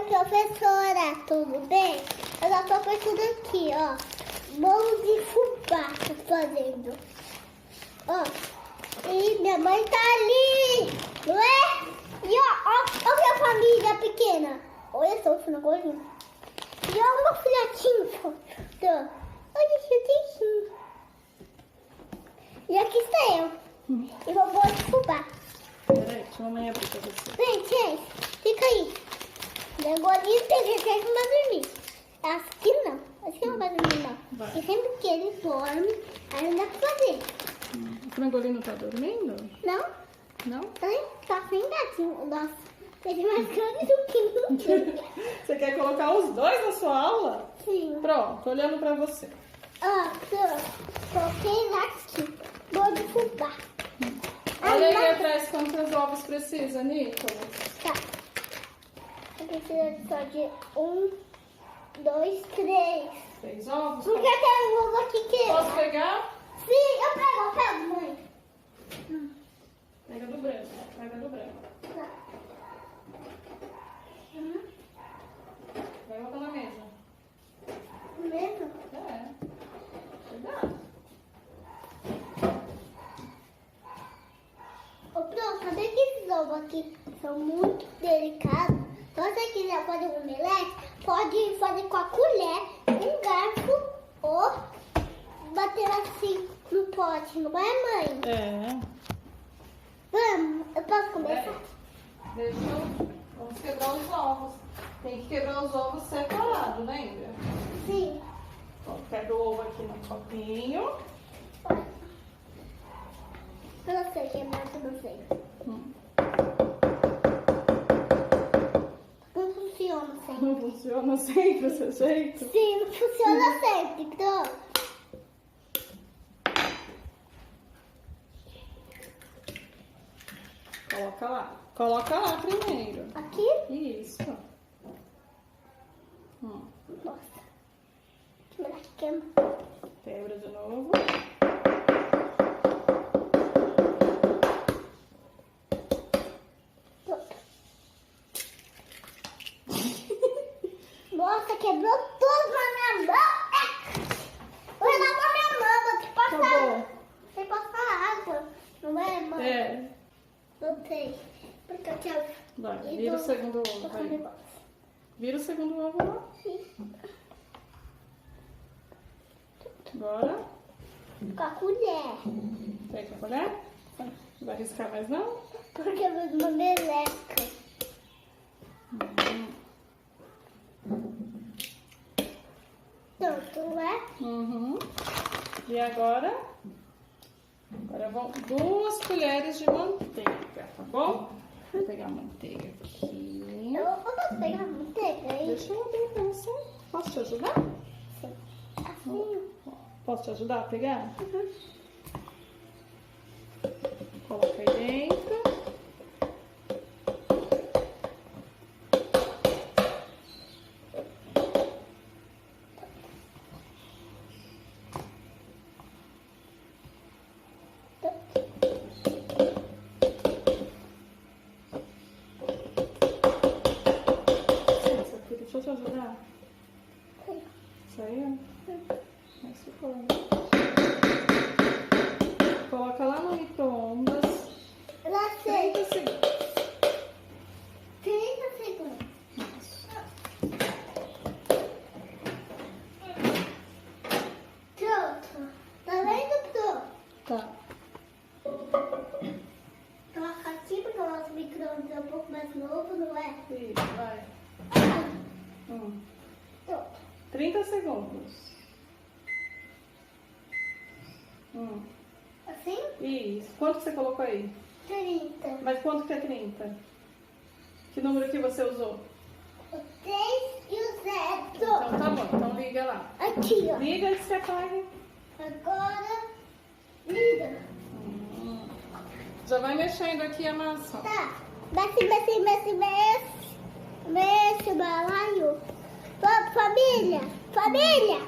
professora, tudo bem? Eu já tô pensando aqui, ó. Bolo de fubá tô fazendo. Ó. E minha mãe tá ali, não é? E ó minha família pequena. Olha só, eu coisinha. E ó o meu filhotinho. Olha esse filhotinho. E aqui está eu. E vou bolo de fubá. Peraí, deixa a mamãe abrir pra você. Vem, Tchê, fica aí. Agora tem gente que não vai dormir. Acho que não. Acho que não vai dormir, não. Vai. Porque sempre que ele dorme, aí não dá pra fazer. O frangolino tá dormindo? Não? Não? Tá sem gatinho. Nossa, ele mais grande do que nunca. Você quer colocar os dois na sua aula? Sim. Pronto, olhando pra você. Ó, coloquei lá aqui. Bolo de fubá. Olha aí atrás quantos ovos precisa, Nickolas. Tá. Eu preciso só de 1, 2, 3. 3 ovos? Porque tem um ovo aqui que... Posso pegar? Sim, eu pego, mãe. Pega do branco, pega do branco. Tá. Vai botar na mesa. Mesmo? É. Cuidado. Ô, Pro, sabia que esses ovos aqui são muito delicados? Se você quiser fazer um omelete, pode fazer com a colher, um garfo ou bater assim no pote, não é, mãe? É. Vamos, eu posso começar? Deixa eu... Vamos quebrar os ovos. Tem que quebrar os ovos separados, lembra? Sim. Então, quebra o ovo aqui no copinho. Eu não sei queimar, eu não sei. Não funciona sempre. Não funciona sempre desse jeito? Sim, não funciona sempre, Pro. Coloca lá. Coloca lá primeiro. Aqui? Isso. Nossa. Queima. Quebra de novo. Nossa, quebrou tudo na minha mão. Vou lavar minha mão, vou te passar. Acabou. Tem que passar água. Não é, mãe? É. Não tem. Porque eu quero... Vai, vira o segundo ovo. Vai. Vira o segundo ovo lá. Agora. Com a colher. Pega a colher. Não vai riscar mais não? Porque eu fiz uma meleca. Pronto, não é? Uhum. E agora? Agora vão 2 colheres de manteiga, tá bom? Vou pegar a manteiga aqui. Eu vou pegar a manteiga aí. Deixa eu abrir pra você. Posso te ajudar? Sim. Assim. Posso te ajudar a pegar? Uhum. Coloca aí dentro. Deixa eu te ajudar. Saiu? Mas ficou. Coloca lá no micro-ondas. Lá sei. 30 segundos. 30 segundos. Pronto. Tá vendo, Pro? Tá. Coloca aqui porque o nosso micro-ondas é um pouco mais novo, não é? Isso, vai. Pronto. 30 segundos. Assim? Isso. Quanto que você colocou aí? 30. Mas quanto que é 30? Que número que você usou? O 3 e o 0. Então tá bom. Então liga lá. Aqui, ó. Liga e você apaga. Agora, liga. Já vai mexendo aqui a massa. Tá. Mexe, balaio. Vamos, família. Família.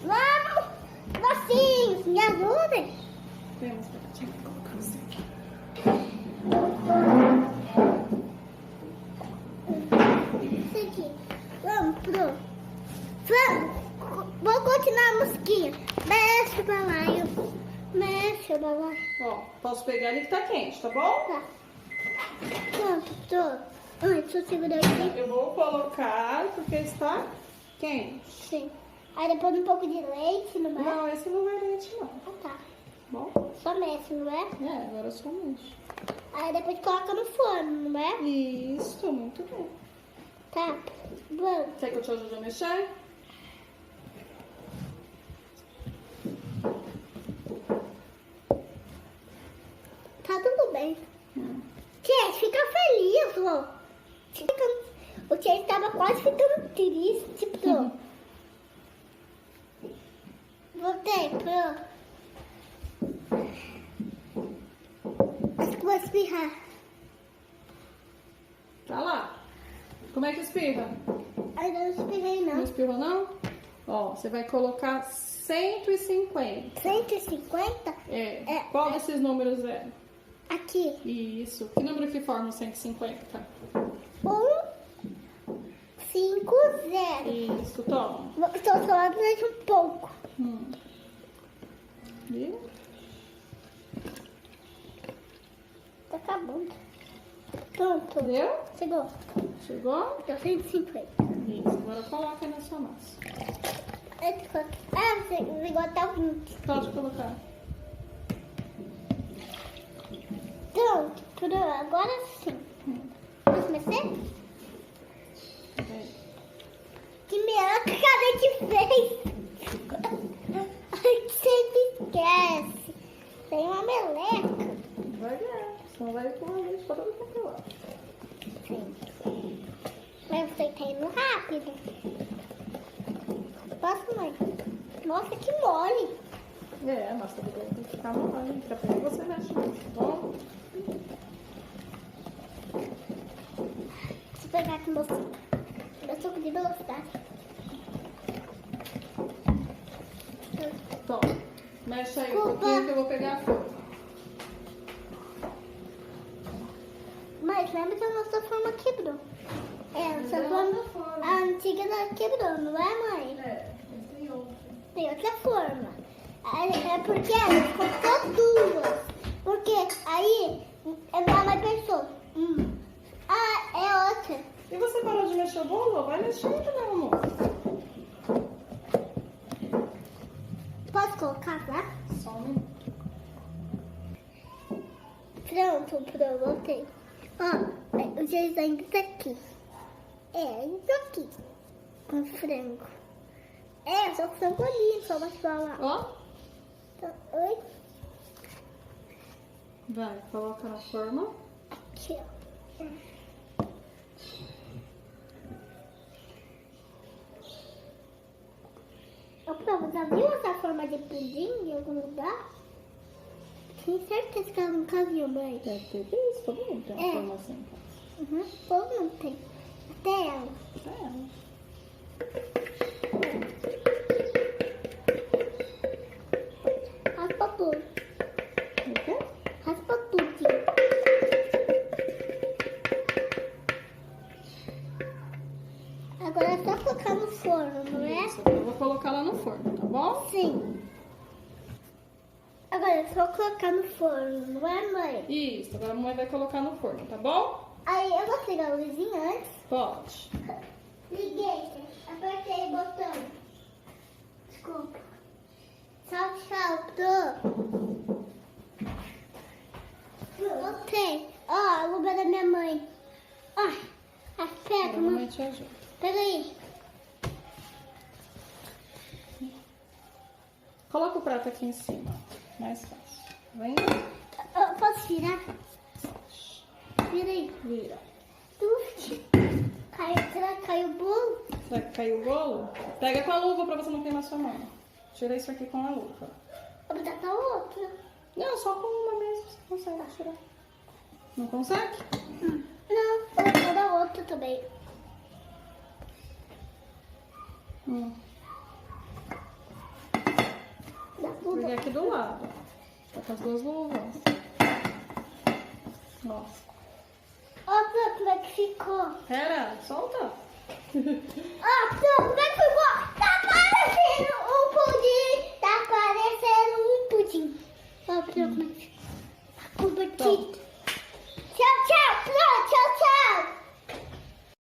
Vamos. Docinhos, me ajudem. Temos que colocar você aqui. Esse Vamos, Pro. Vamos. Vou continuar a musiquinha. Mexe, balaio. Mexe, balaio. Ó, posso pegar ali que tá quente, tá bom? Tá. Pronto, tô. Ai, deixa eu segurar aqui. Eu vou colocar porque está quente. Sim. Aí depois um pouco de leite, não é? Não, esse não vai leite não. Ah, tá. Bom? Só mexe, não é? É, agora só mexe. Aí depois coloca no forno, não é? Isso, muito bem. Tá. Vamos. Quer que eu te ajude a mexer? Tá tudo bem. Gente, fica feliz, ó. O Tia estava quase ficando triste, Pro. Voltei, Pro. Acho que vou espirrar. Tá lá. Como é que espirra? Ainda não espirrei, Não não. espirrou não? Ó, você vai colocar 150. 150? É. Qual desses números é? Aqui. Isso. Que número que forma o 150? 1, 5, 0. Isso, toma. Estou só durante um pouco. Viu? Tá acabando. Pronto. Deu? Chegou. Chegou? Deu 150. Isso. Agora coloca aí na sua massa. Você ligou até o 20. Pode colocar. Pronto. Agora sim. Posso mexer? Vem. Que melhor que a gente fez. A gente sempre esquece. Tem uma meleca. Vai ganhar. Senão vai pôr a leite pra todo quanto é lado. Sim. Mas você tá indo rápido. Posso, mãe? Nossa, que mole. É, mas tudo bem. Tem que ficar mole. Fica bem, você mexe mais, tá bom? Deixa eu pegar aqui meu suco de velocidade. Toma. Mexe aí um Desculpa. pouquinho que eu vou pegar a forma. Mas lembra que a nossa forma quebrou. É, a nossa forma. A antiga não quebrou, não é, mãe? É, tem outro. Tem outra forma. É porque ela ficou duas. Porque aí a minha mãe pensou, é outra. E você parou de mexer o bolo? Vai mexendo, meu amor. Posso colocar lá? Só um minuto. Pronto, voltei. Ó, o Jesus ainda tá aqui. Isso aqui. Com frango. Só frango ali, só vai falar. Ó. Oi? Vai, coloca na forma. Aqui, ó. Você já viu essa forma de pudim em algum lugar? Tenho certeza que ela nunca viu, mãe. Deve ter visto, todo mundo tem uma forma assim. Todo mundo tem. Até ela. Raspa tudo. O quê? Raspa tudo. Agora é só colocar no forno, não é? Isso, eu vou colocar lá no forno, tá bom? Sim. Agora é só colocar no forno, não é, mãe? Isso, agora a mamãe vai colocar no forno, tá bom? Aí eu vou ligar a luzinha antes. Pode. Liguei, apertei o botão. Desculpa. Saltou. Voltei. Ó, a luva da minha mãe. Ó, pega, Agora a mamãe te ajuda. pega aí. Coloca o prato aqui em cima, mais fácil. Vem? Eu posso virar? Vira aí. Vira. Uf. Será que caiu o bolo? Será que caiu o bolo? Pega com a luva pra você não queimar sua mão. Tira isso aqui com a luva. Vou botar pra outra. Não, só com uma mesmo você consegue tirar. Não consegue? Não, vou botar da outra também. Da Porque luva. aqui do lado. Tá com as duas luvas. Ó. Ó, como é que ficou? Pera, solta. Ó, como é que ficou? Tá parecendo um pudim. Tá parecendo um pudim. Ó, como é que ficou? Pronto.